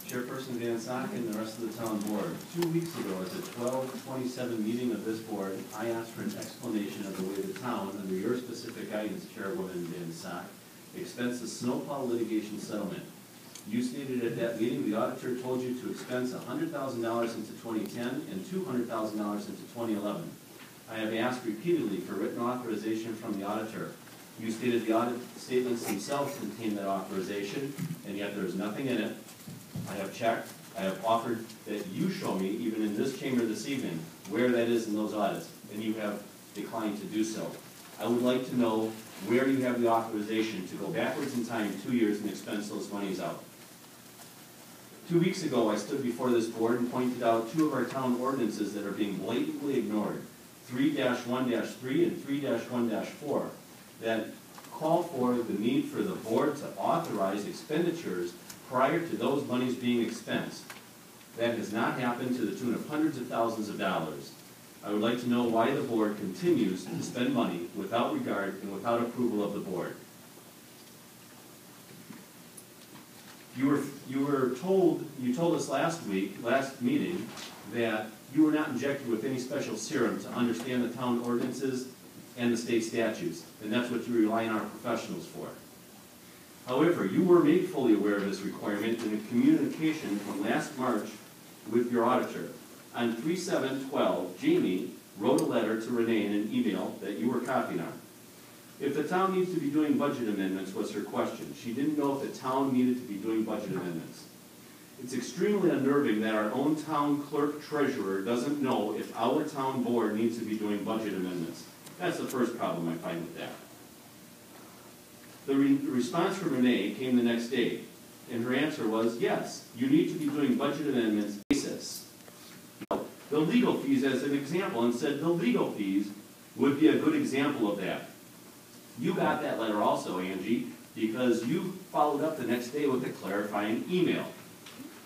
Chairperson Van Sock and the rest of the town board. 2 weeks ago at the 12/27 meeting of this board, I asked for an explanation of the way the town, under your specific guidance, Chairwoman Van Sock, expensed the snowplow litigation settlement. You stated at that meeting the auditor told you to expense $100,000 into 2010 and $200,000 into 2011. I have asked repeatedly for written authorization from the auditor. You stated the audit statements themselves contain that authorization, and yet there is nothing in it. I have checked. I have offered that you show me, even in this chamber this evening, where that is in those audits, and you have declined to do so. I would like to know where you have the authorization to go backwards in time 2 years and expense those monies out. 2 weeks ago, I stood before this board and pointed out two of our town ordinances that are being blatantly ignored, 3-1-3 and 3-1-4, that call for the need for the board to authorize expenditures prior to those monies being expensed. That has not happened to the tune of hundreds of thousands of dollars. I would like to know why the board continues to spend money without regard and without approval of the board. You told us last meeting, that you were not injected with any special serum to understand the town ordinances and the state statutes, and that's what you rely on our professionals for. However, you were made fully aware of this requirement in a communication from last March with your auditor. On 3/7/12, Jamie wrote a letter to Renee in an email that you were copied on. If the town needs to be doing budget amendments, was her question. She didn't know if the town needed to be doing budget amendments. It's extremely unnerving that our own town clerk treasurer doesn't know if our town board needs to be doing budget amendments. That's the first problem I find with that. The response from Renee came the next day, and her answer was, yes, you need to be doing budget amendments basis. The legal fees as an example, and said the legal fees would be a good example of that. You got that letter also, Angie, because you followed up the next day with a clarifying email.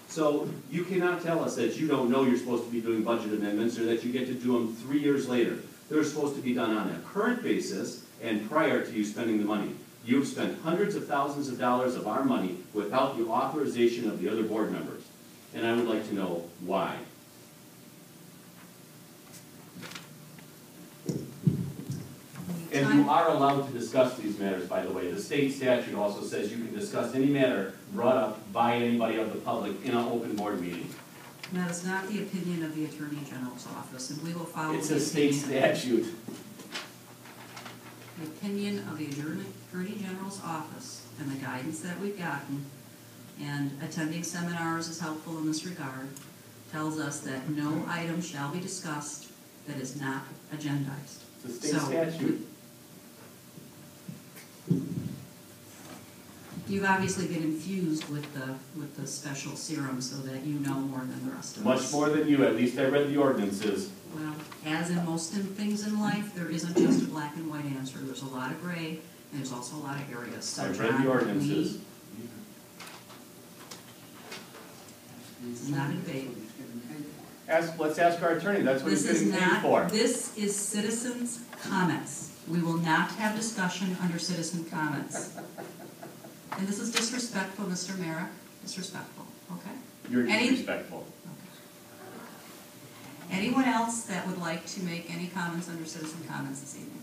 So you cannot tell us that you don't know you're supposed to be doing budget amendments or that you get to do them 3 years later. They're supposed to be done on a current basis and prior to you spending the money. You've spent hundreds of thousands of dollars of our money without the authorization of the other board members. And I would like to know why. And you are allowed to discuss these matters, by the way. The state statute also says you can discuss any matter brought up by anybody of the public in an open board meeting. That is not the opinion of the Attorney General's office, and we will follow it's a state statute. The opinion of the Attorney General's office and the guidance that we've gotten, and attending seminars is helpful in this regard, tells us that no item shall be discussed that is not agendized. It's a state statute. You've obviously been infused with the special serum so that you know more than the rest of us. Much more than you. At least I read the ordinances. Well, as in most things in life, there isn't just a black and white answer. There's a lot of gray, and there's also a lot of areas. So I've read the ordinances. This is not a debate. Let's ask our attorney. That's what he's getting paid for. This is citizens' comments. We will not have discussion under citizen comments. And this is disrespectful, Mr. Merrick. Disrespectful, okay? You're disrespectful. Okay. Anyone else that would like to make any comments under citizen comments this evening?